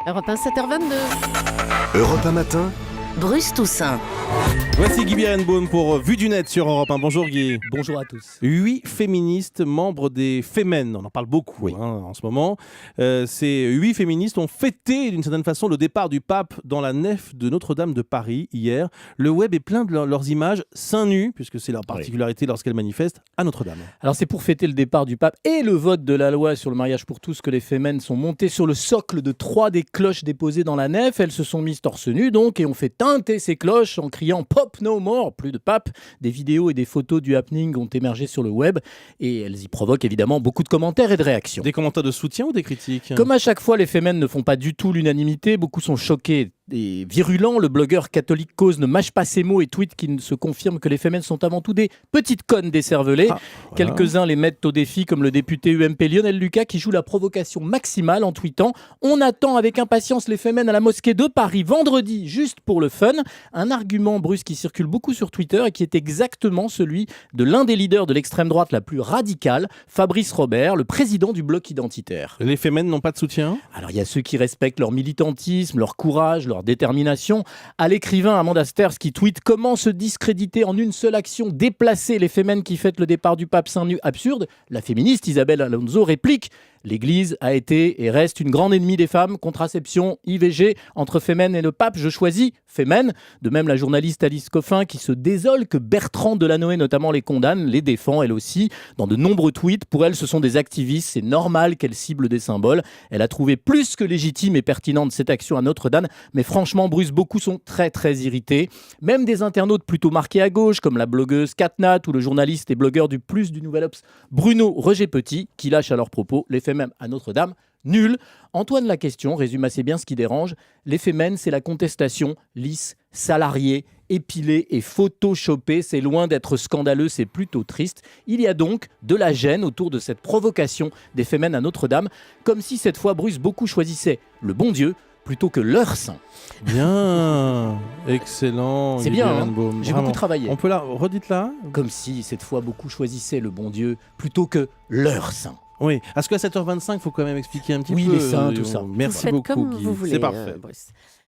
Europe 1, 7h22. Europe 1 matin, Bruce Toussaint. Voici Guy Birenbaum pour Vue du Net sur Europe 1. Bonjour Guy. Bonjour à tous. 8 féministes membres des Femen, on en parle beaucoup en ce moment. Ces 8 féministes ont fêté d'une certaine façon le départ du pape dans la nef de Notre-Dame de Paris hier. Le web est plein de leurs images seins nus, puisque c'est leur particularité lorsqu'elles manifestent à Notre-Dame. Alors c'est pour fêter le départ du pape et le vote de la loi sur le mariage pour tous que les Femen sont montées sur le socle de 3 des cloches déposées dans la nef. Elles se sont mises torse nu donc et ont fait teinter ces cloches en criant « Pop no more », plus de pape. Des vidéos et des photos du happening ont émergé sur le web et elles y provoquent évidemment beaucoup de commentaires et de réactions. Des commentaires de soutien ou des critiques ? Comme à chaque fois, les Femen ne font pas du tout l'unanimité. Beaucoup sont choqués et virulents. Le blogueur catholique Cause ne mâche pas ses mots et tweet qu'il se confirme que les Femen sont avant tout des petites connes décervelées. Voilà. Quelques-uns les mettent au défi, comme le député UMP Lionel Lucas qui joue la provocation maximale en tweetant « On attend avec impatience les Femen à la mosquée de Paris vendredi, juste pour le fun ». Un argument brusque qui circule beaucoup sur Twitter et qui est exactement celui de l'un des leaders de l'extrême droite la plus radicale, Fabrice Robert, le président du bloc identitaire. Les Femen n'ont pas de soutien ? Alors il y a ceux qui respectent leur militantisme, leur courage, leur détermination. À l'écrivain Amanda Sters qui tweet « Comment se discréditer en une seule action, déplacer les Femen qui fêtent le départ du pape seins nus absurde ?» La féministe Isabelle Alonso réplique « L'Église a été et reste une grande ennemie des femmes, contraception, IVG, entre Femen et le pape, je choisis Femen ». De même, la journaliste Alice Coffin qui se désole que Bertrand Delanoë notamment les condamne, les défend elle aussi. Dans de nombreux tweets, pour elle ce sont des activistes, c'est normal qu'elle cible des symboles. Elle a trouvé plus que légitime et pertinente cette action à Notre-Dame, mais franchement Bruce, beaucoup sont très irrités. Même des internautes plutôt marqués à gauche, comme la blogueuse Catnat ou le journaliste et blogueur du Plus du Nouvel Obs Bruno Roger Petit, qui lâchent à leur propos les Femen à Notre-Dame, nul. Antoine Laquestion résume assez bien ce qui dérange. Les Femen, c'est la contestation lisse, salariée, épilée et photoshopée. C'est loin d'être scandaleux, c'est plutôt triste. Il y a donc de la gêne autour de cette provocation des Femen à Notre-Dame, comme si cette fois Bruce beaucoup choisissait le bon Dieu plutôt que leur saint. Bien, excellent. C'est Guy bien, Birenbaum, j'ai vraiment. beaucoup travaillé. On peut la redite là ? Comme si cette fois beaucoup choisissaient le bon Dieu plutôt que leur saint. Oui. Est-ce qu'à 7h25, il faut quand même expliquer un petit Oui, peu les saints, tout ça. Merci Vous faites beaucoup comme Guy. vous voulez, C'est parfait. Bruce.